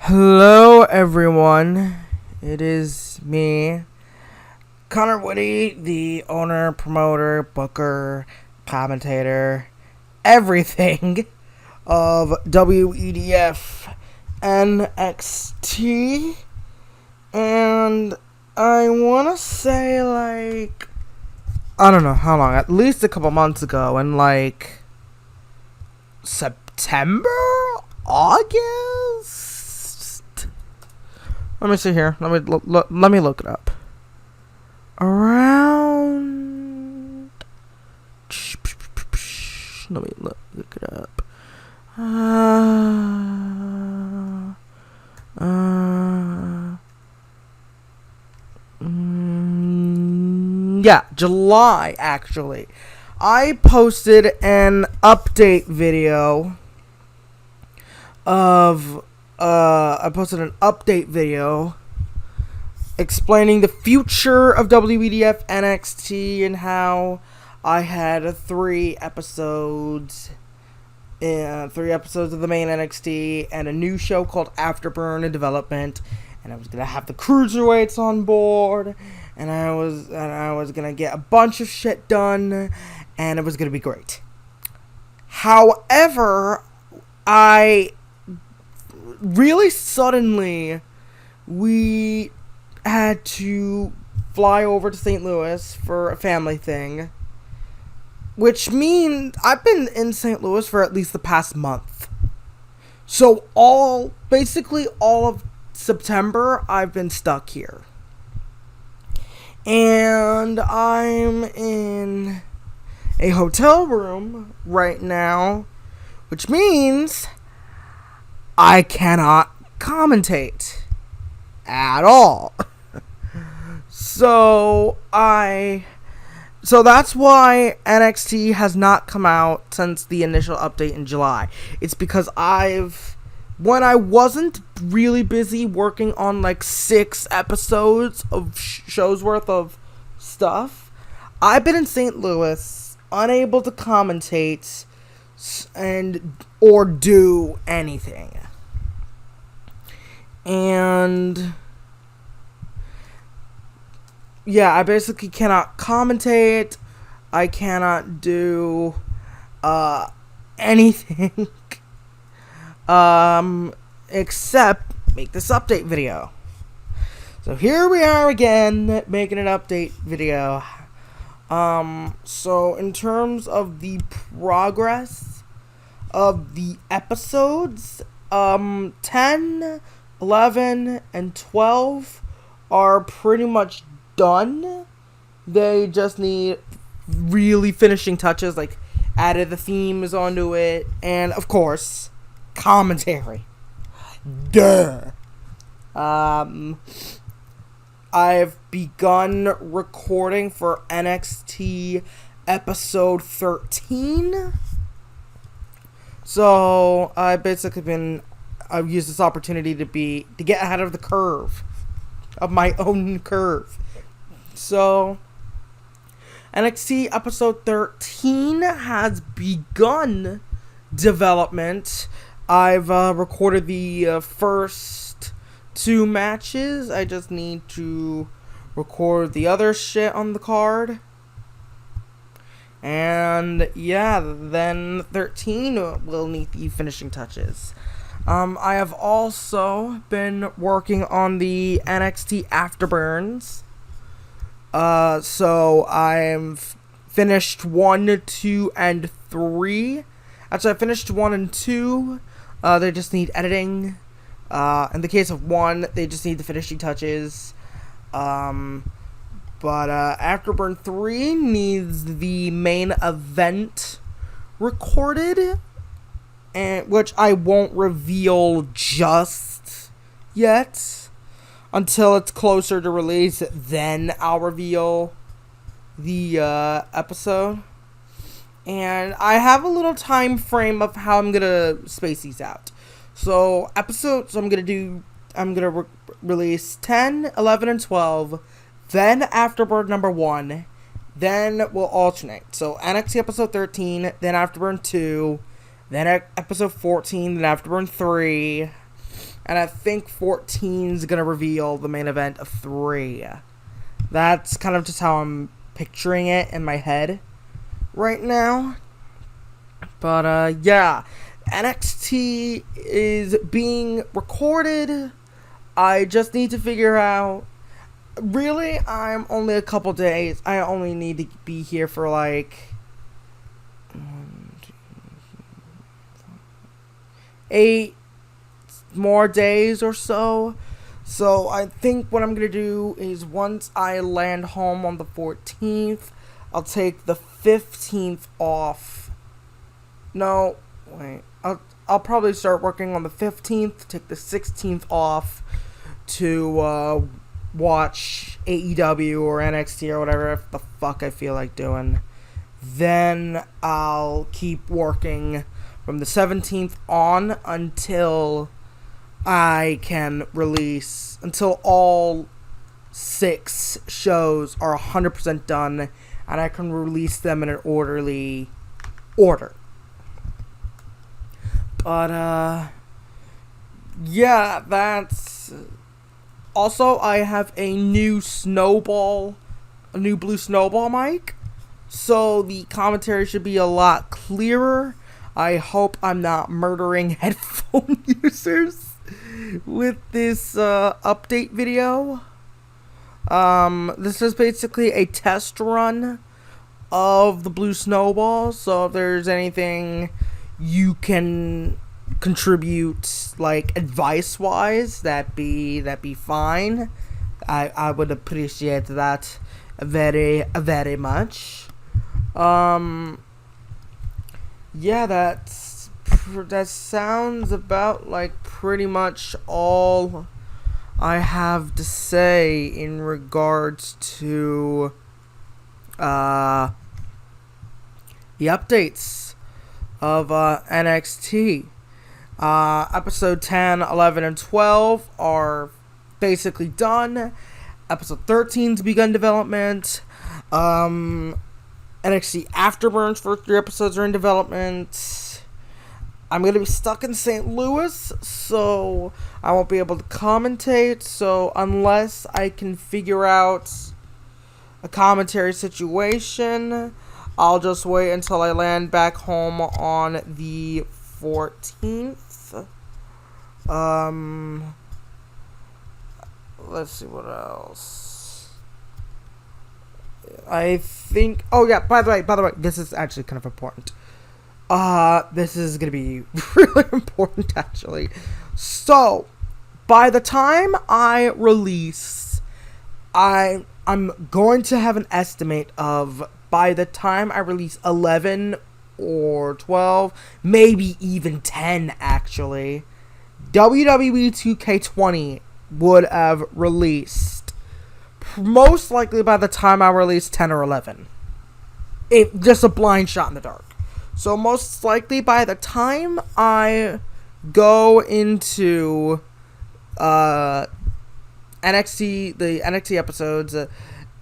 Hello, everyone. It is me, Connor Woody, the owner, promoter, booker, commentator, everything of WEDF NXT. And I want to say, I don't know how long, at least a couple months ago, in September? August? Let me see here. Let me look it up. Around. Let me look it up. Yeah, July actually. I posted an update video explaining the future of WEDF NXT and how I had three episodes of the main NXT and a new show called Afterburn in development, and I was gonna have the cruiserweights on board, and I was gonna get a bunch of shit done, and it was gonna be great. However, really suddenly, we had to fly over to St. Louis for a family thing, which means I've been in St. Louis for at least the past month. So basically all of September, I've been stuck here. And I'm in a hotel room right now, which means I cannot commentate at all. So that's why NXT has not come out since the initial update in July. It's because when I wasn't really busy working on 6 episodes of shows worth of stuff, I've been in St. Louis, unable to commentate or do anything. And yeah, I basically cannot commentate. I cannot do anything except make this update video. So here we are again, making an update video. So in terms of the progress of the episodes, 10, 11, and 12 are pretty much done. They just need really finishing touches, like added the themes onto it, and of course, commentary. Duh. I've begun recording for NXT episode 13. So I've used this opportunity to get ahead of the curve, of my own curve. So NXT episode 13 has begun development. I've recorded the first 2 matches. I just need to record the other shit on the card. And yeah, then 13 will need the finishing touches. I have also been working on the NXT Afterburns. So I've finished 1, 2, and 3. Actually, I finished 1 and 2. They just need editing. In the case of 1, they just need the finishing touches. But Afterburn 3 needs the main event recorded, which I won't reveal just yet until it's closer to release. Then I'll reveal the episode. And I have a little time frame of how I'm gonna space these out. So I'm gonna release 10, 11, and 12, then Afterburn number 1, then we'll alternate. So NXT episode 13, then Afterburn 2, then episode 14, then Afterburn 3, and I think 14 is going to reveal the main event of 3. That's kind of just how I'm picturing it in my head right now. But, yeah, NXT is being recorded. I just need to figure out, really, I'm only a couple days. I only need to be here for, like, 8 more days or so. So I think what I'm going to do is once I land home on the 14th, I'll take the 15th off. No, wait. I'll probably start working on the 15th, take the 16th off to watch AEW or NXT or whatever the fuck I feel like doing. Then I'll keep working from the 17th on until I can release, until all 6 shows are 100% done and I can release them in an orderly order. But, yeah, that's... Also, I have a new blue snowball mic, so the commentary should be a lot clearer. I hope I'm not murdering headphone users with this update video. This is basically a test run of the blue snowball, so if there's anything you can contribute, like, advice-wise, that'd be fine. I would appreciate that very, very much. Yeah, that sounds about like pretty much all I have to say in regards to the updates of NXT. Episode 10, 11, and 12 are basically done. Episode 13's begun development. NXT Afterburn's first 3 episodes are in development. I'm going to be stuck in St. Louis, so I won't be able to commentate. So unless I can figure out a commentary situation, I'll just wait until I land back home on the 14th. Let's see what else. I think... Oh, yeah, by the way, this is actually kind of important. This is gonna be really important, actually. So, by the time I release, I'm going to have an estimate of, by the time I release 11 or 12, maybe even 10, actually, WWE 2K20 would have released. Most likely by the time I release 10 or 11. Just a blind shot in the dark. So most likely by the time I go into NXT, the NXT episodes,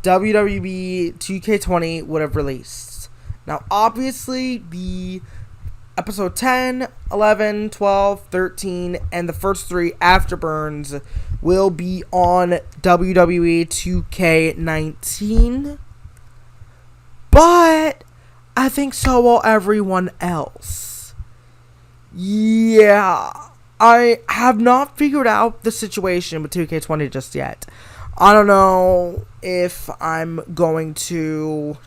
WWE 2K20 would have released. Now obviously the episode 10, 11, 12, 13, and the first 3 Afterburns will be on WWE 2K19. But I think so will everyone else. Yeah, I have not figured out the situation with 2K20 just yet. I don't know if I'm going to...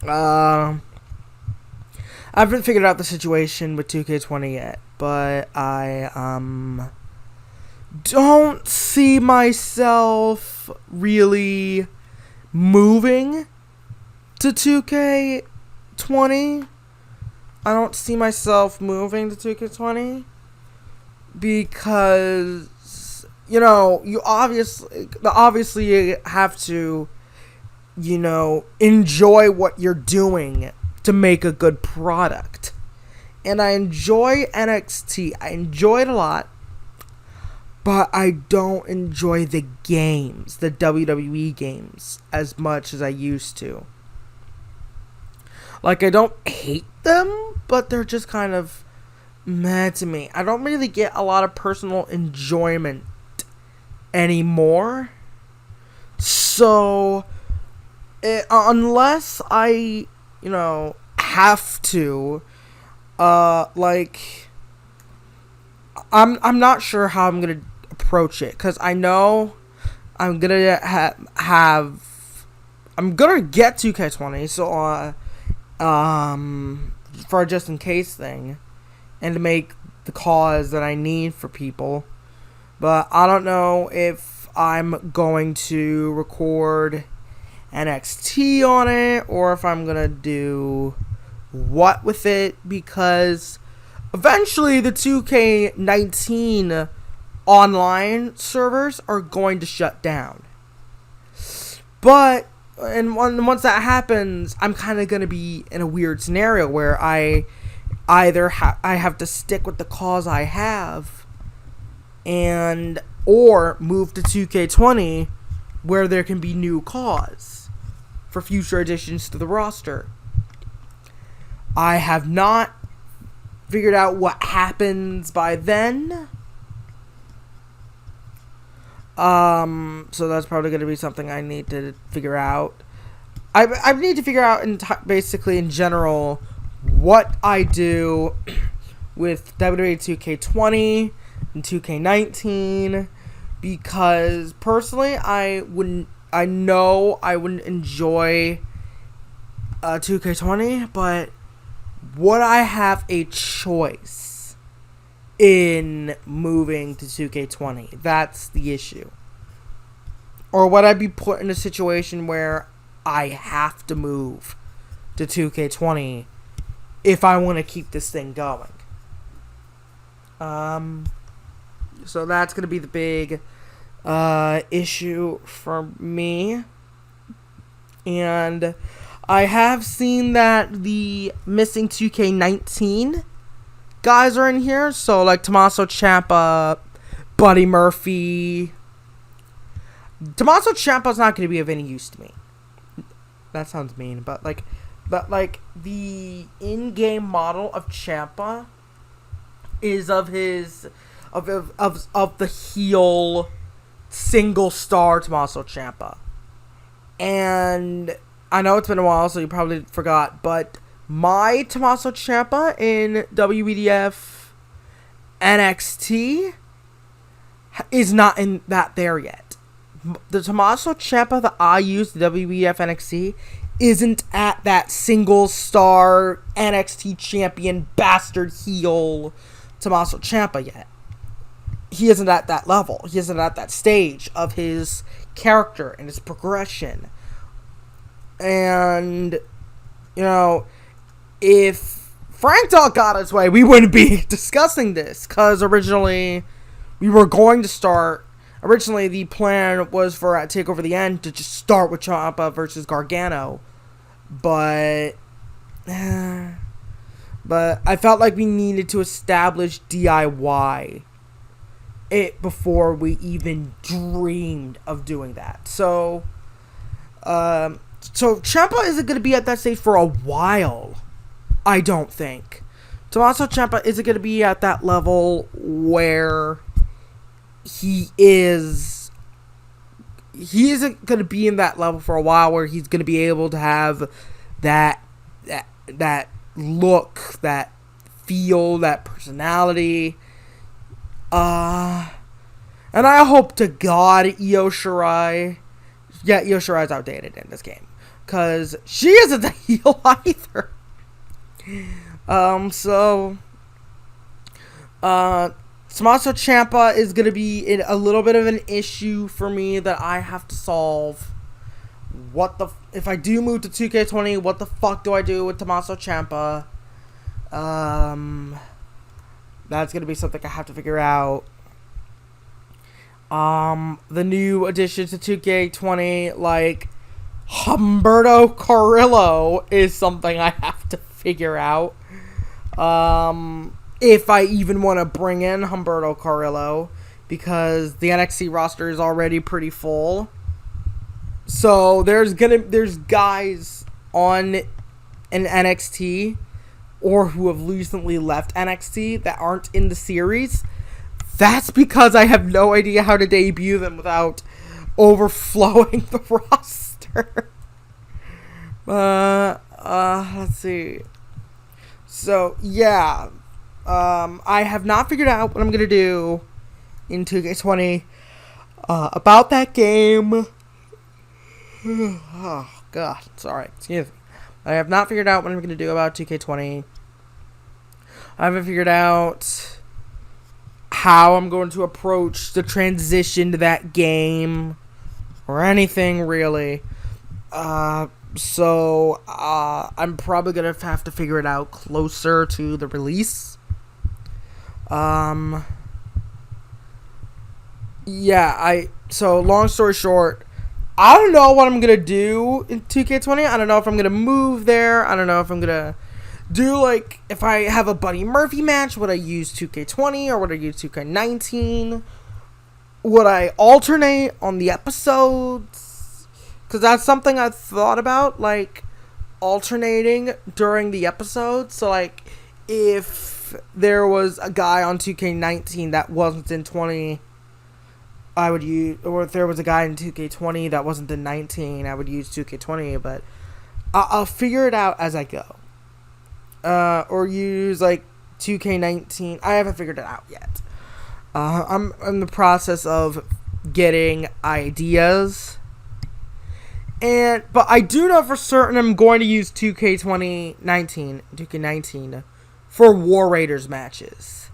I haven't figured out the situation with 2K20 yet, but I don't see myself really moving to 2K20. I don't see myself moving to 2K20 because, you know, you obviously have to, you know, enjoy what you're doing to make a good product. And I enjoy NXT. I enjoy it a lot. But I don't enjoy the games, the WWE games, as much as I used to. Like, I don't hate them, but they're just kind of meh to me. I don't really get a lot of personal enjoyment anymore. So, unless I, have to, like, I'm not sure how I'm gonna approach it, because I know I'm gonna I'm gonna get 2K20, so for a just in case thing, and to make the cause that I need for people. But I don't know if I'm going to record NXT on it, or if I'm gonna do what with it, because eventually the 2K19 online servers are going to shut down. But once that happens, I'm kind of going to be in a weird scenario where I either I have to stick with the cause I have, or move to 2K20 where there can be new cause for future additions to the roster. I have not figured out what happens by then. So that's probably going to be something I need to figure out. I need to figure out basically in general what I do with WWE 2K20 and 2K19, because personally I know I wouldn't enjoy 2K20, but would I have a choice in moving to 2K20? That's the issue. Or would I be put in a situation where I have to move to 2K20 if I want to keep this thing going? So that's going to be the big issue for me. And I have seen that the missing 2K19 guys are in here. So, like, Tommaso Ciampa, Buddy Murphy. Tommaso Ciampa's not going to be of any use to me. That sounds mean, but the in-game model of Ciampa is of the heel single star Tommaso Ciampa. And I know it's been a while, so you probably forgot, but my Tommaso Ciampa in WEDF NXT is not in that there yet. The Tommaso Ciampa that I use in WEDF NXT isn't at that single star NXT champion bastard heel Tommaso Ciampa yet. He isn't at that level. He isn't at that stage of his character and his progression. And, if Frank Dog got his way, we wouldn't be discussing this, because originally the plan was for at TakeOver the End to just start with Ciampa versus Gargano, but I felt like we needed to establish DIY it before we even dreamed of doing that. So Ciampa isn't going to be at that stage for a while, I don't think. Tommaso Ciampa isn't going to be at that level where he isn't going to be in that level for a while where he's going to be able to have that look, that feel, that personality. And I hope to God Io Shirai is outdated in this game, because she isn't the heel either. Tommaso Ciampa is going to be a little bit of an issue for me that I have to solve. If I do move to 2K20, what the fuck do I do with Tommaso Ciampa? That's going to be something I have to figure out. The new additions to 2K20, like Humberto Carrillo, is something I have to figure out. If I even want to bring in Humberto Carrillo, because the NXT roster is already pretty full. So there's guys on an NXT or who have recently left NXT that aren't in the series, that's because I have no idea how to debut them without overflowing the roster. Let's see. So, yeah. I have not figured out what I'm going to do in 2K20 about that game. Oh, God. Sorry. Excuse me. I have not figured out what I'm going to do about 2K20. I haven't figured out how I'm going to approach the transition to that game or anything, really. So I'm probably going to have to figure it out closer to the release. So long story short, I don't know what I'm going to do in 2K20. I don't know if I'm going to move there. I don't know if I'm going to do, like, if I have a Buddy Murphy match, would I use 2K20 or would I use 2K19? Would I alternate on the episodes? Because that's something I've thought about, like, alternating during the episodes. So, like, if there was a guy on 2K19 that wasn't in 20, I would use, or if there was a guy in 2K20 that wasn't in 19, I would use 2K20, but I'll figure it out as I go. Or use, like, 2K19. I haven't figured it out yet. I'm in the process of getting ideas. But I do know for certain I'm going to use 2K19 for War Raiders matches.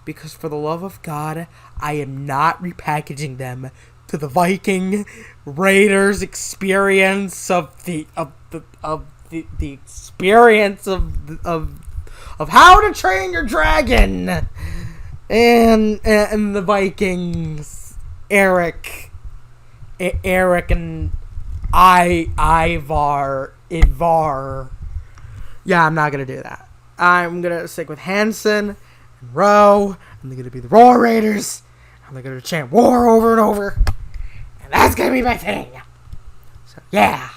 Because for the love of God, I am not repackaging them to the Viking Raiders experience of the experience of How to Train Your Dragon and the Vikings, Eric and Ivar. Yeah, I'm not gonna do that. I'm gonna stick with Hanson and Rowe, and they're gonna be the War Raiders, and they're gonna chant war over and over, and that's gonna be my thing. So yeah.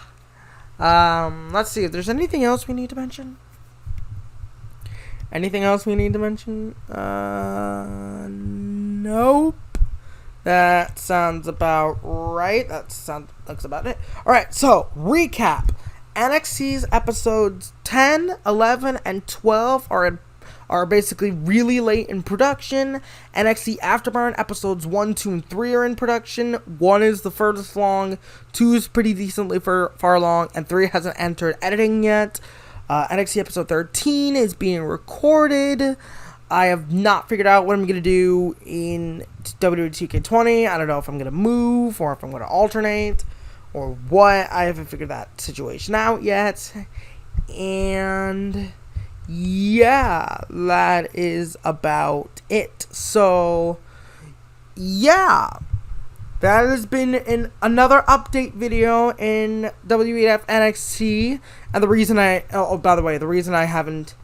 Let's see if there's anything else we need to mention. Anything else we need to mention? Nope. That sounds about right. Looks about it. Alright, so, recap. NXT's episodes 10, 11, and 12 are basically really late in production. NXT Afterburn episodes 1, 2, and 3 are in production. 1 is the furthest along, 2 is pretty decently far along, and 3 hasn't entered editing yet. NXT episode 13 is being recorded. I have not figured out what I'm going to do in WWE 2K20. I don't know if I'm going to move or if I'm going to alternate or what. I haven't figured that situation out yet. And yeah, that is about it. So, yeah, that has been another update video in WEDF NXT. And the reason by the way, the reason I haven't,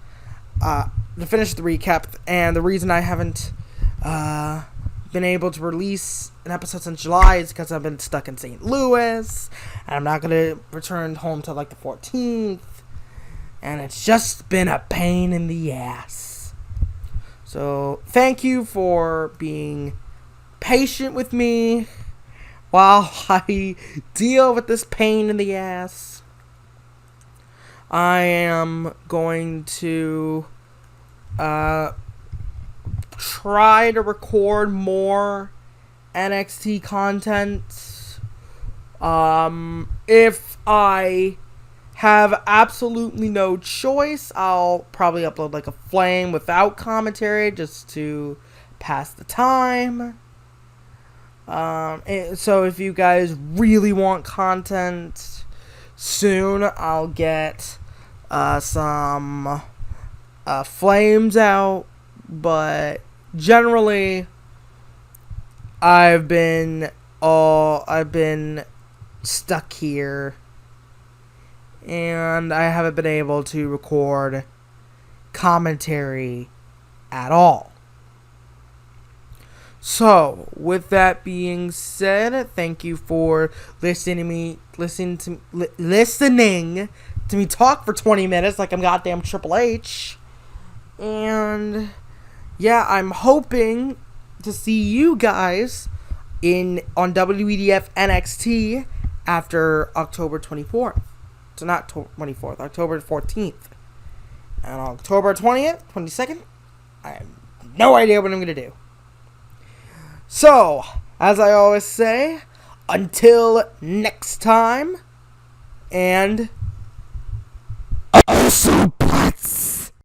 to finish the recap, and the reason I haven't, been able to release an episode since July is because I've been stuck in St. Louis, and I'm not going to return home till, like, the 14th. And it's just been a pain in the ass. So, thank you for being patient with me while I deal with this pain in the ass. I am going to try to record more NXT content. If I have absolutely no choice, I'll probably upload like a flame without commentary just to pass the time. So if you guys really want content soon, I'll get some flames out, but generally I've been stuck here and I haven't been able to record commentary at all. So, with that being said, thank you for listening to me talk for 20 minutes like I'm goddamn Triple H. And yeah, I'm hoping to see you guys on WEDF NXT after October 24th. So not 24th, October 14th. And on October 20th, 22nd, I have no idea what I'm going to do. So, as I always say, until next time, and...